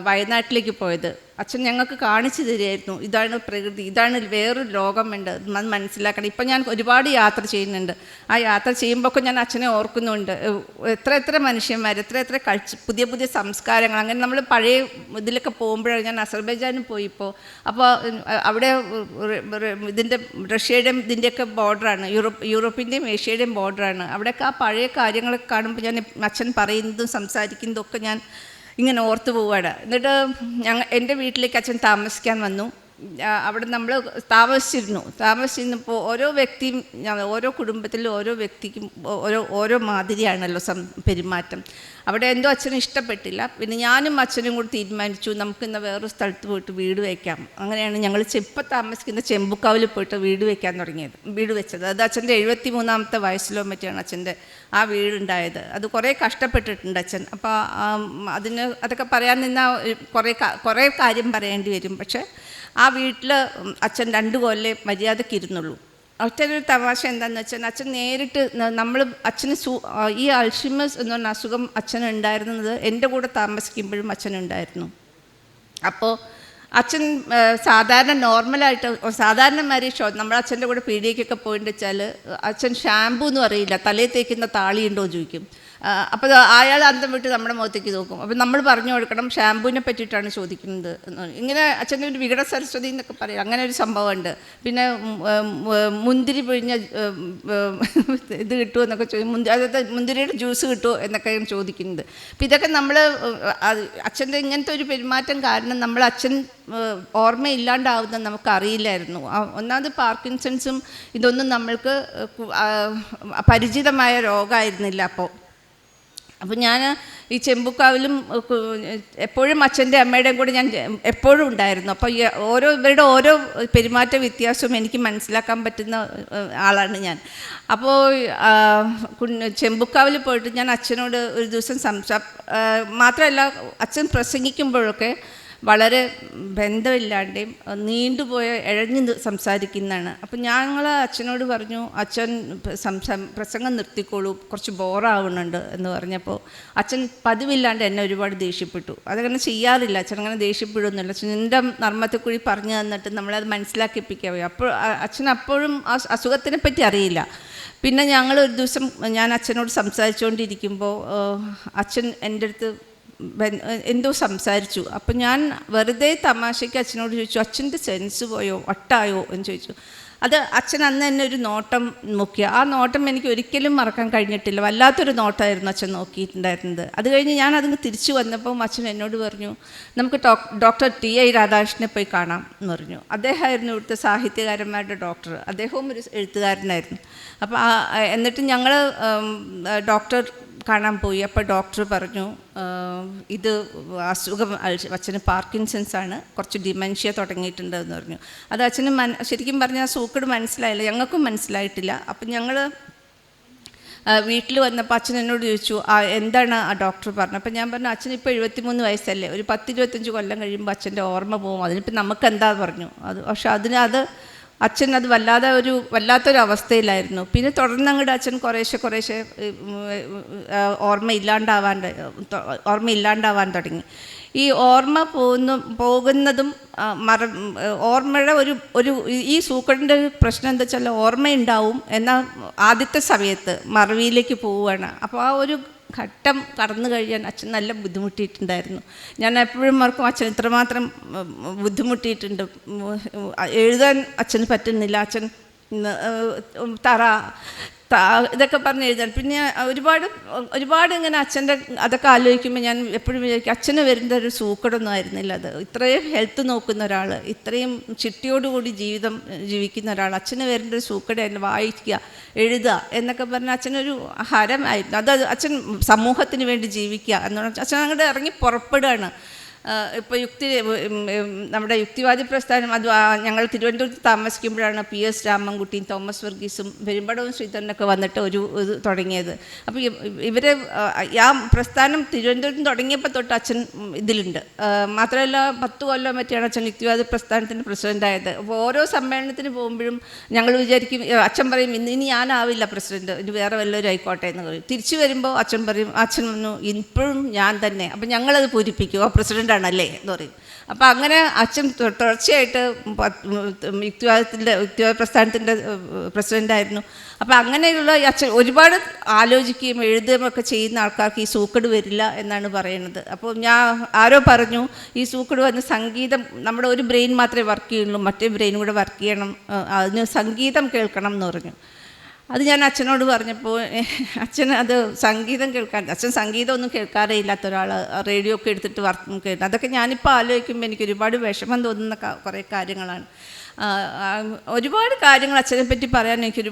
വയനാട്ടിലേക്ക് പോയത്. അച്ഛൻ ഞങ്ങൾക്ക് കാണിച്ചു തരുമായിരുന്നു, ഇതാണ് പ്രകൃതി, ഇതാണ് വേറൊരു ലോകമുണ്ട്, അത് മനസ്സിലാക്കണം. ഇപ്പം ഞാൻ ഒരുപാട് യാത്ര ചെയ്യുന്നുണ്ട്. ആ യാത്ര ചെയ്യുമ്പോഴൊക്കെ ഞാൻ അച്ഛനെ ഓർക്കുന്നുണ്ട്. എത്ര മനുഷ്യന്മാർ, എത്ര പുതിയ പുതിയ സംസ്കാരങ്ങൾ. അങ്ങനെ നമ്മൾ പഴയ ഇതിലൊക്കെ പോകുമ്പോഴാണ്, ഞാൻ അസർബൈജാനിൽ പോയിപ്പോൾ, അപ്പോൾ അവിടെ ഇതിൻ്റെ റഷ്യയുടെയും ഇതിൻ്റെയൊക്കെ ബോർഡറാണ്, യൂറോപ്പിൻ്റെയും ഏഷ്യയുടെയും ബോർഡറാണ്. അവിടെയൊക്കെ ആ പഴയ കാര്യങ്ങളൊക്കെ കാണുമ്പോൾ ഞാൻ അച്ഛൻ പറയുന്നതും സംസാരിക്കുന്നതും ഒക്കെ ഞാൻ ഇങ്ങനെ ഓർത്തു പോവുകയാണ്. എന്നിട്ട് എൻ്റെ വീട്ടിലേക്ക് അച്ഛൻ താമസിക്കാൻ വന്നു. അവിടെ നമ്മൾ താമസിച്ചിരുന്നപ്പോൾ ഓരോ വ്യക്തിയും, ഓരോ കുടുംബത്തിലും ഓരോ വ്യക്തിക്കും ഓരോ മാതിരിയാണല്ലോ പെരുമാറ്റം. അവിടെ എന്തോ അച്ഛന് ഇഷ്ടപ്പെട്ടില്ല. പിന്നെ ഞാനും അച്ഛനും കൂടി തീരുമാനിച്ചു നമുക്കിന്ന് വേറൊരു സ്ഥലത്ത് പോയിട്ട് വീട് വയ്ക്കാം. അങ്ങനെയാണ് ഞങ്ങൾ ഇപ്പം താമസിക്കുന്ന ചെമ്പുക്കാവിൽ പോയിട്ട് വീട് വെച്ചത്. അത് അച്ഛൻ്റെ 73ാമത്തെ വയസ്സിലോ മറ്റാണ് അച്ഛൻ്റെ ആ വീടുണ്ടായത്. അത് കുറേ കഷ്ടപ്പെട്ടിട്ടുണ്ട് അച്ഛൻ. അപ്പോൾ അതൊക്കെ പറയാൻ നിന്നാൽ കുറേ കാര്യം പറയേണ്ടി വരും. പക്ഷേ ആ വീട്ടിൽ അച്ഛൻ 2 കൊല്ലം മര്യാദയ്ക്ക് ഇരുന്നുള്ളൂ. ഒറ്റൊരു തമാശ എന്താണെന്ന് വെച്ചാൽ അച്ഛൻ നേരിട്ട് അച്ഛന് ഈ അൾഷിമേഴ്സ് എന്ന് പറഞ്ഞ അസുഖം അച്ഛൻ ഉണ്ടായിരുന്നത് എൻ്റെ കൂടെ താമസിക്കുമ്പോഴും അച്ഛനുണ്ടായിരുന്നു. അപ്പോൾ അച്ഛൻ സാധാരണ നോർമലായിട്ട് സാധാരണമാതിരി നമ്മുടെ അച്ഛൻ്റെ കൂടെ പീടികയ്ക്കൊക്കെ പോയിട്ട് വെച്ചാൽ അച്ഛൻ ഷാമ്പൂ എന്ന് അറിയില്ല, തലയിൽ തേക്കുന്ന താളിയുണ്ടോ ചോദിക്കും. അപ്പോൾ അയാൾ അന്തം വിട്ട് നമ്മുടെ മുഖത്തേക്ക് നോക്കും. അപ്പോൾ നമ്മൾ പറഞ്ഞു കൊടുക്കണം ഷാമ്പൂവിനെ പറ്റിയിട്ടാണ് ചോദിക്കുന്നത്. ഇങ്ങനെ അച്ഛൻ്റെ ഒരു വികട സരസ്വതി എന്നൊക്കെ പറയും, അങ്ങനെ ഒരു സംഭവമുണ്ട്. പിന്നെ മുന്തിരി പിഴിഞ്ഞ ഇത് കിട്ടുമോ എന്നൊക്കെ അതായത് മുന്തിരിയുടെ ജ്യൂസ് കിട്ടുമോ എന്നൊക്കെ ചോദിക്കുന്നത്. അപ്പോൾ ഇതൊക്കെ നമ്മൾ അച്ഛൻ്റെ ഇങ്ങനത്തെ ഒരു പെരുമാറ്റം കാരണം നമ്മൾ അച്ഛൻ ഓർമ്മയില്ലാണ്ടാവുന്നത് നമുക്കറിയില്ലായിരുന്നു. ഒന്നാമത് പാർക്കിൻസൺസും ഇതൊന്നും നമ്മൾക്ക് പരിചിതമായ രോഗമായിരുന്നില്ല. അപ്പോൾ ഞാൻ ഈ ചെമ്പുക്കാവിലും എപ്പോഴും അച്ഛൻ്റെ അമ്മയുടെയും കൂടെ ഞാൻ എപ്പോഴും ഉണ്ടായിരുന്നു. അപ്പോൾ ഇവരുടെ ഓരോ പെരുമാറ്റ വ്യത്യാസവും എനിക്ക് മനസ്സിലാക്കാൻ പറ്റുന്ന ആളാണ് ഞാൻ. അപ്പോൾ ചെമ്പുക്കാവിൽ പോയിട്ട് ഞാൻ അച്ഛനോട് ഒരു ദിവസം മാത്രമല്ല അച്ഛൻ പ്രസംഗിക്കുമ്പോഴൊക്കെ വളരെ ബന്ധമില്ലാണ്ടേയും നീണ്ടുപോയ ഇഴഞ്ഞ് സംസാരിക്കുന്നതാണ്. അപ്പം ഞങ്ങൾ അച്ഛനോട് പറഞ്ഞു, അച്ഛൻ പ്രസംഗം നിർത്തിക്കോളൂ, കുറച്ച് ബോറാവുന്നുണ്ട് എന്ന് പറഞ്ഞപ്പോൾ അച്ഛൻ പതിവില്ലാണ്ട് എന്നെ ഒരുപാട് ദേഷ്യപ്പെട്ടു. അതങ്ങനെ ചെയ്യാറില്ല, അച്ഛൻ അങ്ങനെ ദേഷ്യപ്പെടുന്നില്ല. അച്ഛൻ എൻ്റെ നർമ്മത്തെക്കുഴി പറഞ്ഞു തന്നിട്ട് നമ്മളത് മനസ്സിലാക്കിപ്പിക്കാവേ. അപ്പോൾ അച്ഛൻ അപ്പോഴും ആ അസുഖത്തിനെ പറ്റി അറിയില്ല. പിന്നെ ഞങ്ങൾ ഒരു ദിവസം ഞാൻ അച്ഛനോട് സംസാരിച്ചുകൊണ്ടിരിക്കുമ്പോൾ അച്ഛൻ എൻ്റെ അടുത്ത് എന്തോ സംസാരിച്ചു. അപ്പം ഞാൻ വെറുതെ തമാശയ്ക്ക് അച്ഛനോട് ചോദിച്ചു, അച്ഛൻ്റെ സെൻസ് പോയോ, വട്ടായോ എന്ന് ചോദിച്ചു. അത് അച്ഛൻ അന്ന് തന്നെ ഒരു നോട്ടം നോക്കി. ആ നോട്ടം എനിക്ക് ഒരിക്കലും മറക്കാൻ കഴിഞ്ഞിട്ടില്ല. വല്ലാത്തൊരു നോട്ടമായിരുന്നു അച്ഛൻ നോക്കിയിട്ടുണ്ടായിരുന്നത്. അത് കഴിഞ്ഞ് ഞാൻ അതിന് തിരിച്ചു വന്നപ്പോൾ അച്ഛൻ എന്നോട് പറഞ്ഞു, നമുക്ക് ഡോക്ടർ TI രാധാകൃഷ്ണനെ പോയി കാണാം എന്ന് പറഞ്ഞു. അദ്ദേഹമായിരുന്നു ഇവിടുത്തെ സാഹിത്യകാരന്മാരുടെ ഡോക്ടർ. അദ്ദേഹവും ഒരു എഴുത്തുകാരനായിരുന്നു. അപ്പോൾ എന്നിട്ട് ഞങ്ങൾ ഡോക്ടർ കാണാൻ പോയി. അപ്പോൾ ഡോക്ടർ പറഞ്ഞു, ഇത് അസുഖം അച്ഛന് പാർക്കിൻസൺസ് ആണ്, കുറച്ച് ഡിമെൻഷ്യ തുടങ്ങിയിട്ടുണ്ട് എന്ന് പറഞ്ഞു. അത് അച്ഛന് ശരിക്കും പറഞ്ഞാൽ സൂക്കട് മനസ്സിലായില്ല, ഞങ്ങൾക്കും മനസ്സിലായിട്ടില്ല. അപ്പം ഞങ്ങൾ വീട്ടിൽ വന്നപ്പോൾ അച്ഛൻ എന്നോട് ചോദിച്ചു, എന്താണ് ആ ഡോക്ടർ പറഞ്ഞത്? അപ്പം ഞാൻ പറഞ്ഞു, അച്ഛനിപ്പോൾ 73 വയസ്സല്ലേ, ഒരു 10-25 കൊല്ലം കഴിയുമ്പോൾ അച്ഛൻ്റെ ഓർമ്മ പോകും, അതിനിപ്പോൾ നമുക്കെന്താ പറഞ്ഞു. പക്ഷെ അച്ഛൻ അത് വല്ലാത്തൊരു അവസ്ഥയിലായിരുന്നു. പിന്നെ തുടർന്നങ്ങോട്ട് അച്ഛൻ കുറേശ്ശെ ഓർമ്മയില്ലാണ്ടാവാൻ തുടങ്ങി. ഈ ഓർമ്മ പോകുന്നതും ഓർമ്മയുടെ ഈ സൂക്കടിൻ്റെ ഒരു പ്രശ്നം എന്താ വെച്ചാൽ ഓർമ്മയുണ്ടാവും, എന്നാൽ ആദ്യത്തെ സമയത്ത് മറവിയിലേക്ക് പോവുകയാണ്. അപ്പോൾ ആ ഒരു ഘട്ടം കടന്നു കഴിയാൻ അച്ഛൻ നല്ല ബുദ്ധിമുട്ടിയിട്ടുണ്ടായിരുന്നു. ഞാൻ എപ്പോഴും ഓർക്കും അച്ഛൻ ഇത്രമാത്രം ബുദ്ധിമുട്ടിയിട്ടുണ്ട്. എഴുതാൻ അച്ഛന് പറ്റുന്നില്ല, അച്ഛൻ ഇതൊക്കെ പറഞ്ഞ് എഴുതാൻ. പിന്നെ ഒരുപാട് ഇങ്ങനെ അച്ഛൻ്റെ അതൊക്കെ ആലോചിക്കുമ്പോൾ ഞാൻ എപ്പോഴും വിചാരിക്കും, അച്ഛന് വരുന്ന ഒരു സൂക്കടൊന്നും ആയിരുന്നില്ല അത്. ഇത്രയും ഹെൽത്ത് നോക്കുന്ന ഒരാൾ, ഇത്രയും ചിട്ടയോടുകൂടി ജീവിതം ജീവിക്കുന്ന ഒരാൾ, അച്ഛന് വരുന്ന ഒരു സൂക്കടായിരുന്നു വായിക്കുക, എഴുതുക എന്നൊക്കെ പറഞ്ഞാൽ അച്ഛനൊരു ഹരമായിരുന്നു. അത് അച്ഛൻ സമൂഹത്തിന് വേണ്ടി ജീവിക്കുക എന്നുള്ള അച്ഛൻ അങ്ങോട്ട് ഇറങ്ങി പുറപ്പെടുകയാണ്. ഇപ്പോൾ നമ്മുടെ യുക്തിവാദി പ്രസ്ഥാനം അത് ഞങ്ങൾ തിരുവനന്തപുരത്ത് താമസിക്കുമ്പോഴാണ് PS രാമൻകുട്ടിയും തോമസ് വർഗീസും പെരുമ്പടവും ശ്രീധരനൊക്കെ വന്നിട്ട് ഇത് തുടങ്ങിയത്. അപ്പോൾ ഇവരെ ആ പ്രസ്ഥാനം തിരുവനന്തപുരത്ത് തുടങ്ങിയപ്പോൾ തൊട്ട് അച്ഛൻ ഇതിലുണ്ട്. മാത്രമല്ല 10 കൊല്ലം മറ്റാണ് അച്ഛൻ യുക്തിവാദി പ്രസ്ഥാനത്തിൻ്റെ പ്രസിഡൻ്റായത്. അപ്പോൾ ഓരോ സമ്മേളനത്തിന് പോകുമ്പോഴും ഞങ്ങൾ വിചാരിക്കും, അച്ഛൻ പറയും ഇനി ഞാനാവില്ല പ്രസിഡൻറ്റ്, ഇനി വേറെ വല്ലവരും ആയിക്കോട്ടെ എന്ന് പറയും. തിരിച്ചു വരുമ്പോൾ അച്ഛൻ പറയും, അച്ഛൻ വന്നു ഇപ്പോഴും ഞാൻ തന്നെ. അപ്പോൾ ഞങ്ങളത് പൂരിപ്പിക്കും, ആ പ്രസിഡൻ്റ് ആണല്ലേ എന്ന് പറയും. അപ്പോൾ അങ്ങനെ അച്ഛൻ തുടർച്ചയായിട്ട് യുക്തിവാദ പ്രസ്ഥാനത്തിൻ്റെ പ്രസിഡൻ്റായിരുന്നു. അപ്പോൾ അങ്ങനെയുള്ള അച്ഛൻ ഒരുപാട് ആലോചിക്കുകയും എഴുതുകയും ഒക്കെ ചെയ്യുന്ന ആൾക്കാർക്ക് ഈ സൂക്കട് വരില്ല എന്നാണ് പറയുന്നത്. അപ്പോൾ ആരോ പറഞ്ഞു, ഈ സൂക്കട് വന്ന് സംഗീതം, നമ്മുടെ ഒരു ബ്രെയിൻ മാത്രമേ വർക്ക് ചെയ്യുള്ളൂ, മറ്റേ ബ്രെയിൻ കൂടെ വർക്ക് ചെയ്യണം, അതിന് സംഗീതം കേൾക്കണം എന്ന് പറഞ്ഞു. അത് ഞാൻ അച്ഛനോട് പറഞ്ഞപ്പോൾ അച്ഛൻ അത് സംഗീതം അച്ഛൻ സംഗീതമൊന്നും കേൾക്കാറേ ഇല്ലാത്ത ഒരാൾ, റേഡിയോ ഒക്കെ എടുത്തിട്ട് കേട്ടു. അതൊക്കെ ഞാനിപ്പോൾ ആലോചിക്കുമ്പോൾ എനിക്ക് ഒരുപാട് വിഷമം തോന്നുന്ന കുറേ കാര്യങ്ങളാണ്. ഒരുപാട് കാര്യങ്ങൾ അച്ഛനെ പറ്റി പറയാൻ എനിക്ക്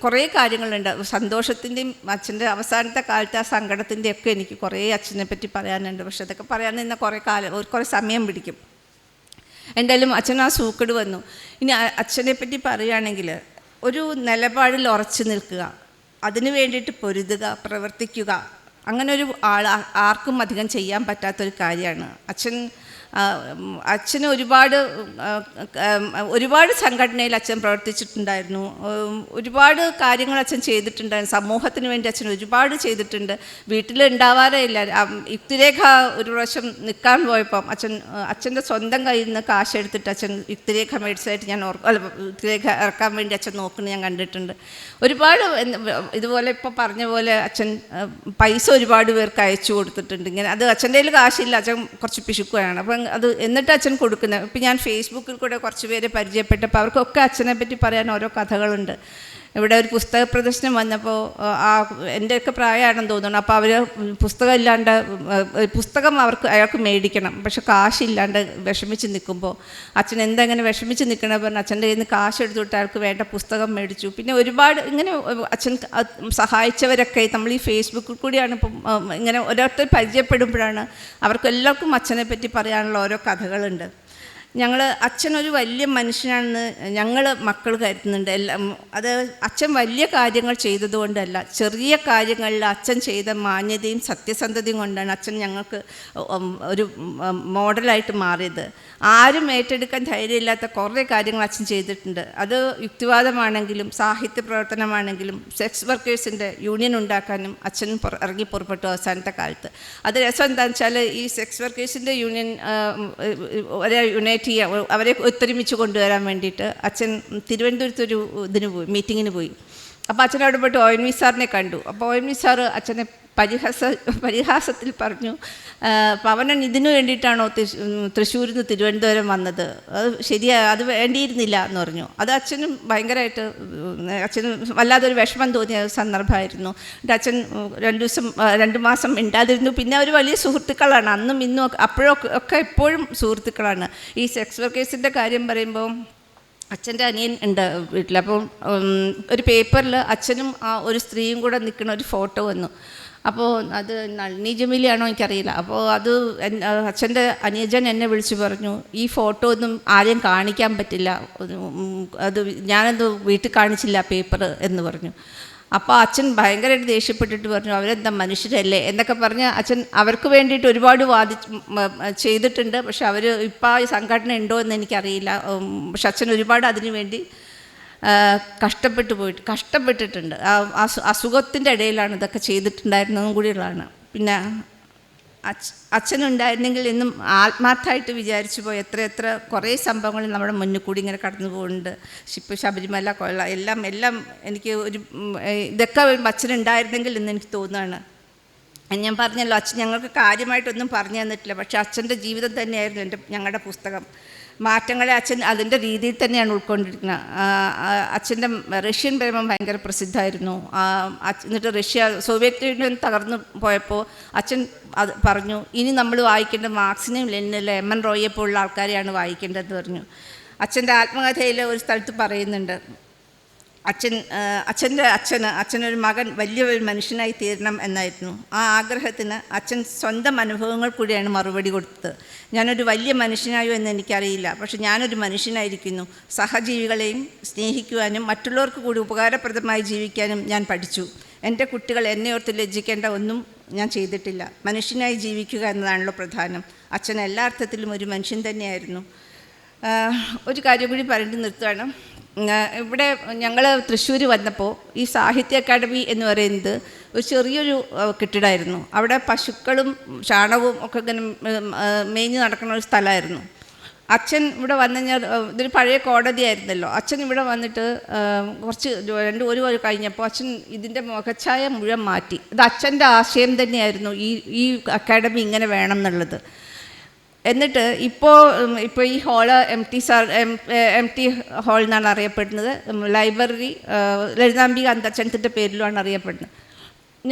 കുറേ കാര്യങ്ങളുണ്ട്. സന്തോഷത്തിൻ്റെയും അച്ഛൻ്റെ അവസാനത്തെ കാലത്തെ ആ സങ്കടത്തിൻ്റെയൊക്കെ എനിക്ക് കുറേ അച്ഛനെ പറ്റി പറയാനുണ്ട്. പക്ഷെ അതൊക്കെ പറയാൻ നിന്ന കുറേ സമയം പിടിക്കും. എന്തായാലും അച്ഛൻ ആ സൂക്കട് വന്നു. ഇനി അച്ഛനെ പറ്റി പറയുകയാണെങ്കിൽ ഒരു നിലപാടിൽ ഉറച്ചു നിൽക്കുക, അതിനു വേണ്ടിയിട്ട് പൊരുതുക, പ്രവർത്തിക്കുക. അങ്ങനെ ഒരു ആർക്കും അധികം ചെയ്യാൻ പറ്റാത്തൊരു കാര്യമാണ്. അച്ഛന് ഒരുപാട് സംഘടനയിൽ അച്ഛൻ പ്രവർത്തിച്ചിട്ടുണ്ടായിരുന്നു. ഒരുപാട് കാര്യങ്ങൾ അച്ഛൻ ചെയ്തിട്ടുണ്ടായിരുന്നു. സമൂഹത്തിന് വേണ്ടി അച്ഛൻ ഒരുപാട് ചെയ്തിട്ടുണ്ട്. വീട്ടിൽ ഉണ്ടാവാറേ ഇല്ല. യുക്തിരേഖ ഒരു പ്രാവശ്യം നിൽക്കാൻ പോയപ്പം അച്ഛൻ്റെ സ്വന്തം കയ്യിൽ നിന്ന് കാശ് എടുത്തിട്ട് അച്ഛൻ യുക്തിരേഖ മേടിച്ചതായിട്ട് യുക്തിരേഖ ഇറക്കാൻ വേണ്ടി അച്ഛൻ നോക്കുന്നത് ഞാൻ കണ്ടിട്ടുണ്ട്. ഒരുപാട് ഇതുപോലെ ഇപ്പോൾ പറഞ്ഞ പോലെ അച്ഛൻ പൈസ ഒരുപാട് പേർക്ക് അയച്ചു കൊടുത്തിട്ടുണ്ട്. ഇങ്ങനെ അത് അച്ഛൻ്റെ കയ്യിൽ കാശില്ല, അച്ഛൻ കുറച്ച് പിശുക്കുകയാണ്. അപ്പം അത് എന്നിട്ട് അച്ഛൻ കൊടുക്കുന്നത്. ഇപ്പം ഞാൻ ഫേസ്ബുക്കിൽ കൂടെ കുറച്ച് പേരെ പരിചയപ്പെട്ടപ്പോൾ അവർക്കൊക്കെ അച്ഛനെ പറ്റി പറയാൻ ഓരോ കഥകളുണ്ട്. ഇവിടെ ഒരു പുസ്തക പ്രദർശനം വന്നപ്പോൾ എൻ്റെയൊക്കെ പ്രായമാണെന്ന് തോന്നുന്നു. അപ്പോൾ അവർ പുസ്തകം അയാൾക്ക് മേടിക്കണം, പക്ഷെ കാശില്ലാണ്ട് വിഷമിച്ച് നിൽക്കുമ്പോൾ അച്ഛൻ എന്തെങ്ങനെ വിഷമിച്ച് നിൽക്കണ പറഞ്ഞാൽ അച്ഛൻ്റെ കയ്യിൽ നിന്ന് കാശ് എടുത്തിട്ട് അയാൾക്ക് വേണ്ട പുസ്തകം മേടിച്ചു. പിന്നെ ഒരുപാട് ഇങ്ങനെ അച്ഛൻ സഹായിച്ചവരൊക്കെ നമ്മൾ ഈ ഫേസ്ബുക്കിൽ കൂടിയാണ് ഇപ്പം ഇങ്ങനെ ഓരോരുത്തർ പരിചയപ്പെടുമ്പോഴാണ് അവർക്കെല്ലാവർക്കും അച്ഛനെ പറ്റി പറയാനുള്ള ഓരോ കഥകളുണ്ട്. അച്ഛനൊരു വലിയ മനുഷ്യനാണെന്ന് ഞങ്ങൾ മക്കൾ കരുതുന്നുണ്ട്. അത് അച്ഛൻ വലിയ കാര്യങ്ങൾ ചെയ്തതുകൊണ്ടല്ല, ചെറിയ കാര്യങ്ങളിൽ അച്ഛൻ ചെയ്ത മാന്യതയും സത്യസന്ധതയും കൊണ്ടാണ് അച്ഛൻ ഞങ്ങൾക്ക് ഒരു മോഡലായിട്ട് മാറിയത്. ആരും ഏറ്റെടുക്കാൻ ധൈര്യമില്ലാത്ത കുറേ കാര്യങ്ങൾ അച്ഛൻ ചെയ്തിട്ടുണ്ട്. അത് യുക്തിവാദമാണെങ്കിലും സാഹിത്യ പ്രവർത്തനമാണെങ്കിലും സെക്സ് വർക്കേഴ്സിൻ്റെ യൂണിയൻ ഉണ്ടാക്കാനും അച്ഛൻ ഇറങ്ങി പുറപ്പെട്ടു അവസാനത്തെ കാലത്ത്. അത് രസം എന്താണെന്ന് വെച്ചാൽ ഈ സെക്സ് വർക്കേഴ്സിൻ്റെ യൂണിയൻ അവരെ ഒത്തൊരുമിച്ച് കൊണ്ടുവരാൻ വേണ്ടിയിട്ട് അച്ഛൻ തിരുവനന്തപുരത്തൊരു മീറ്റിങ്ങിന് പോയി. അപ്പോൾ അച്ഛൻ അവിടെ പോയിട്ട് ONV സാറിനെ കണ്ടു. അപ്പോൾ ONV സാറ് അച്ഛനെ പരിഹാസത്തിൽ പറഞ്ഞു, പവനൻ ഇതിനു വേണ്ടിയിട്ടാണോ തൃശ്ശൂരിൽ നിന്ന് തിരുവനന്തപുരം വന്നത്? അത് അത് വേണ്ടിയിരുന്നില്ല എന്ന് പറഞ്ഞു. അത് അച്ഛനും ഭയങ്കരമായിട്ട് വല്ലാതൊരു വിഷമം തോന്നിയ സന്ദർഭമായിരുന്നു. അച്ഛൻ 2 മാസം മിണ്ടാതിരുന്നു. പിന്നെ അവർ വലിയ സുഹൃത്തുക്കളാണ്, അന്നും ഇന്നും അപ്പോഴൊക്കെ എപ്പോഴും സുഹൃത്തുക്കളാണ്. ഈ സെക്സ് വർക്കേഴ്സിൻ്റെ കാര്യം പറയുമ്പോൾ അച്ഛൻ്റെ അനിയൻ ഉണ്ട് വീട്ടിൽ. അപ്പം ഒരു പേപ്പറിൽ അച്ഛനും ഒരു സ്ത്രീയും കൂടെ നിൽക്കുന്ന ഒരു ഫോട്ടോ വന്നു. അപ്പോൾ അത് നളിനി ജമീലയാണോ എനിക്കറിയില്ല. അപ്പോൾ അത് അച്ഛൻ്റെ അനുജൻ എന്നെ വിളിച്ച് പറഞ്ഞു, ഈ ഫോട്ടോ ഒന്നും ആരെയും കാണിക്കാൻ പറ്റില്ല, അത് ഞാനത് വീട്ടിൽ കാണിച്ചില്ല പേപ്പർ എന്ന് പറഞ്ഞു. അപ്പോൾ അച്ഛൻ ഭയങ്കരമായിട്ട് ദേഷ്യപ്പെട്ടിട്ട് പറഞ്ഞു, അവരെന്താ മനുഷ്യരല്ലേ എന്നൊക്കെ പറഞ്ഞ് അച്ഛൻ അവർക്ക് വേണ്ടിയിട്ട് ഒരുപാട് ചെയ്തിട്ടുണ്ട്. പക്ഷെ അവർ ഇപ്പോൾ ഈ സംഘടന ഉണ്ടോ എന്ന് എനിക്കറിയില്ല. പക്ഷെ അച്ഛൻ ഒരുപാട് അതിനു വേണ്ടി കഷ്ടപ്പെട്ടിട്ടുണ്ട്. അസുഖത്തിൻ്റെ ഇടയിലാണ് ഇതൊക്കെ ചെയ്തിട്ടുണ്ടായിരുന്നതും കൂടിയുള്ളതാണ്. പിന്നെ അച്ഛനുണ്ടായിരുന്നെങ്കിൽ എന്നും ആത്മാർത്ഥമായിട്ട് വിചാരിച്ചു പോയി എത്ര കുറേ സംഭവങ്ങൾ നമ്മുടെ മുന്നിൽ കൂടി ഇങ്ങനെ കടന്നു പോകുന്നുണ്ട്. ഇപ്പോൾ ശബരിമല കൊള്ള എല്ലാം എനിക്ക് ഇതൊക്കെ അച്ഛനുണ്ടായിരുന്നെങ്കിൽ എന്ന് എനിക്ക് തോന്നുകയാണ്. ഞാൻ പറഞ്ഞല്ലോ, അച്ഛൻ ഞങ്ങൾക്ക് കാര്യമായിട്ടൊന്നും പറഞ്ഞു തന്നിട്ടില്ല. പക്ഷേ അച്ഛൻ്റെ ജീവിതം തന്നെയായിരുന്നു ഞങ്ങളുടെ പുസ്തകം. മാറ്റങ്ങളെ അച്ഛൻ അതിൻ്റെ രീതിയിൽ തന്നെയാണ് ഉൾക്കൊണ്ടിരിക്കുന്നത്. അച്ഛൻ്റെ റഷ്യൻ പ്രേമം ഭയങ്കര പ്രസിദ്ധമായിരുന്നു. എന്നിട്ട് സോവിയറ്റ് യൂണിയൻ തകർന്നു പോയപ്പോൾ അച്ഛൻ അത് പറഞ്ഞു, ഇനി നമ്മൾ വായിക്കേണ്ട മാർക്സിനെയും ലെനിനെയും MN റോയിയെ പോലുള്ള ആൾക്കാരെയാണ് വായിക്കേണ്ടതെന്ന് പറഞ്ഞു. അച്ഛൻ്റെ ആത്മകഥയിൽ ഒരു സ്ഥലത്ത് പറയുന്നുണ്ട്, അച്ഛനൊരു മകൻ വലിയൊരു മനുഷ്യനായി തീരണം എന്നായിരുന്നു. ആ ആഗ്രഹത്തിന് അച്ഛൻ സ്വന്തം അനുഭവങ്ങൾ കൂടിയാണ് മറുപടി കൊടുത്തത്. ഞാനൊരു വലിയ മനുഷ്യനായോ എന്ന് എനിക്കറിയില്ല, പക്ഷെ ഞാനൊരു മനുഷ്യനായിരിക്കുന്നു. സഹജീവികളെയും സ്നേഹിക്കുവാനും മറ്റുള്ളവർക്ക് കൂടി ഉപകാരപ്രദമായി ജീവിക്കാനും ഞാൻ പഠിച്ചു. എൻ്റെ കുട്ടികൾ എന്നെ ഓർത്ത് ലജ്ജിക്കേണ്ട ഒന്നും ഞാൻ ചെയ്തിട്ടില്ല. മനുഷ്യനായി ജീവിക്കുക എന്നതാണല്ലോ പ്രധാനം. അച്ഛൻ എല്ലാ അർത്ഥത്തിലും ഒരു മനുഷ്യൻ തന്നെയായിരുന്നു. ഒരു കാര്യം കൂടി പറഞ്ഞിട്ട് നിർത്തുകയാണ്. ഇവിടെ ഞങ്ങൾ തൃശ്ശൂർ വന്നപ്പോൾ ഈ സാഹിത്യ അക്കാദമി എന്ന് പറയുന്നത് ഒരു ചെറിയൊരു കെട്ടിടമായിരുന്നു. അവിടെ പശുക്കളും ചാണകവും ഒക്കെ ഇങ്ങനെ മേഞ്ഞ് നടക്കുന്ന ഒരു സ്ഥലമായിരുന്നു. അച്ഛൻ ഇവിടെ വന്നു കഴിഞ്ഞാൽ ഇതൊരു പഴയ കോടതിയായിരുന്നല്ലോ. അച്ഛൻ ഇവിടെ വന്നിട്ട് ഒരു കഴിഞ്ഞപ്പോൾ അച്ഛൻ ഇതിൻ്റെ മുഖച്ഛായ മുഴുവൻ മാറ്റി. ഇത് അച്ഛൻ്റെ ആശയം തന്നെയായിരുന്നു ഈ അക്കാദമി ഇങ്ങനെ വേണം എന്നുള്ളത്. എന്നിട്ട് ഇപ്പോൾ ഈ ഹാള് എം ടി ഹാൾ എന്നാണ് അറിയപ്പെടുന്നത്. ലൈബ്രറി ലളിതാംബിക അന്തർച്ചനത്തിൻ്റെ പേരിലുമാണ് അറിയപ്പെടുന്നത്.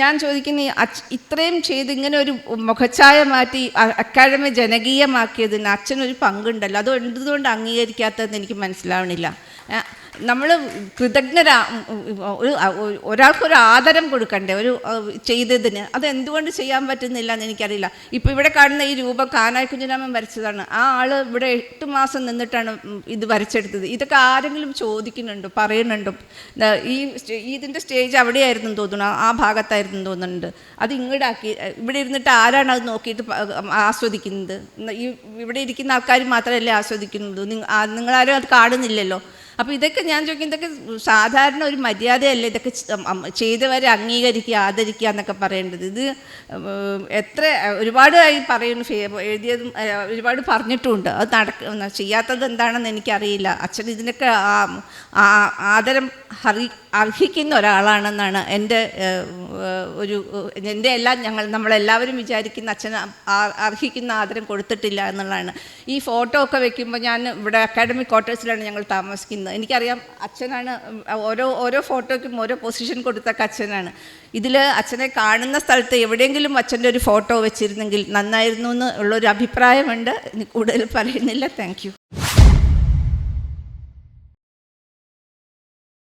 ഞാൻ ചോദിക്കുന്ന ഇത്രയും ചെയ്ത് ഇങ്ങനെ ഒരു മുഖച്ഛായ മാറ്റി അക്കാഡമി ജനകീയമാക്കിയതിന് അച്ഛനൊരു പങ്കുണ്ടല്ലോ, അത് എന്തുകൊണ്ട് അംഗീകരിക്കാത്തതെന്ന് എനിക്ക് മനസ്സിലാവണില്ല. നമ്മൾ ഒരാൾക്കൊരു ആദരം കൊടുക്കണ്ടേ ഒരു ചെയ്തതിന്? അത് എന്തുകൊണ്ട് ചെയ്യാൻ പറ്റുന്നില്ല എന്ന് എനിക്കറിയില്ല. ഇപ്പോൾ ഇവിടെ കാണുന്ന ഈ രൂപം കാനായി കുഞ്ഞിരാമൻ വരച്ചതാണ്. ആ ആൾ ഇവിടെ 8 മാസം നിന്നിട്ടാണ് ഇത് വരച്ചെടുത്തത്. ഇതൊക്കെ ആരെങ്കിലും ചോദിക്കുന്നുണ്ടോ, പറയുന്നുണ്ടോ? ഇതിൻ്റെ സ്റ്റേജ് അവിടെയായിരുന്നു തോന്നുന്നു, ആ ഭാഗത്തായിരുന്നു തോന്നുന്നുണ്ട്. അത് ഇങ്ങോട്ടാക്കി ഇവിടെ ഇരുന്നിട്ട് ആരാണ് അത് നോക്കിയിട്ട് ആസ്വദിക്കുന്നത്? ഇവിടെ ഇരിക്കുന്ന ആൾക്കാർ മാത്രമല്ലേ ആസ്വദിക്കുന്നത്, നിങ്ങളാരും അത് കാണുന്നില്ലല്ലോ. അപ്പോൾ ഇതൊക്കെ ഞാൻ ചോദിക്കും, ഇതൊക്കെ സാധാരണ ഒരു മര്യാദയല്ലേ? ഇതൊക്കെ ചെയ്തവരെ അംഗീകരിക്കുക, ആദരിക്കുക എന്നൊക്കെ പറയേണ്ടത്. ഇത് ഒരുപാടായി പറയുന്നു, എഴുതിയതും ഒരുപാട് പറഞ്ഞിട്ടുമുണ്ട്. അത് ചെയ്യാത്തത് എന്താണെന്ന് എനിക്കറിയില്ല. അച്ഛൻ ഇതിനൊക്കെ ആദരം അർഹിക്കുന്ന ഒരാളാണെന്നാണ് എൻ്റെ നമ്മളെല്ലാവരും വിചാരിക്കുന്ന. അച്ഛന് അർഹിക്കുന്ന ആദരം കൊടുത്തിട്ടില്ല എന്നുള്ളതാണ്. ഈ ഫോട്ടോ ഒക്കെ വെക്കുമ്പോൾ, ഞാൻ ഇവിടെ അക്കാഡമിക് ക്വാർട്ടേഴ്സിലാണ് ഞങ്ങൾ താമസിക്കുന്നത്. എനിക്കറിയാം അച്ഛനാണ് ഓരോ ഫോട്ടോയ്ക്കും ഓരോ പൊസിഷൻ കൊടുത്തൊക്കെ അച്ഛനാണ്. ഇതിൽ അച്ഛനെ കാണുന്ന സ്ഥലത്ത് എവിടെയെങ്കിലും അച്ഛൻ്റെ ഒരു ഫോട്ടോ വെച്ചിരുന്നെങ്കിൽ നന്നായിരുന്നു എന്നുള്ളൊരു അഭിപ്രായമുണ്ട്. കൂടുതൽ പറയുന്നില്ല. Thank you.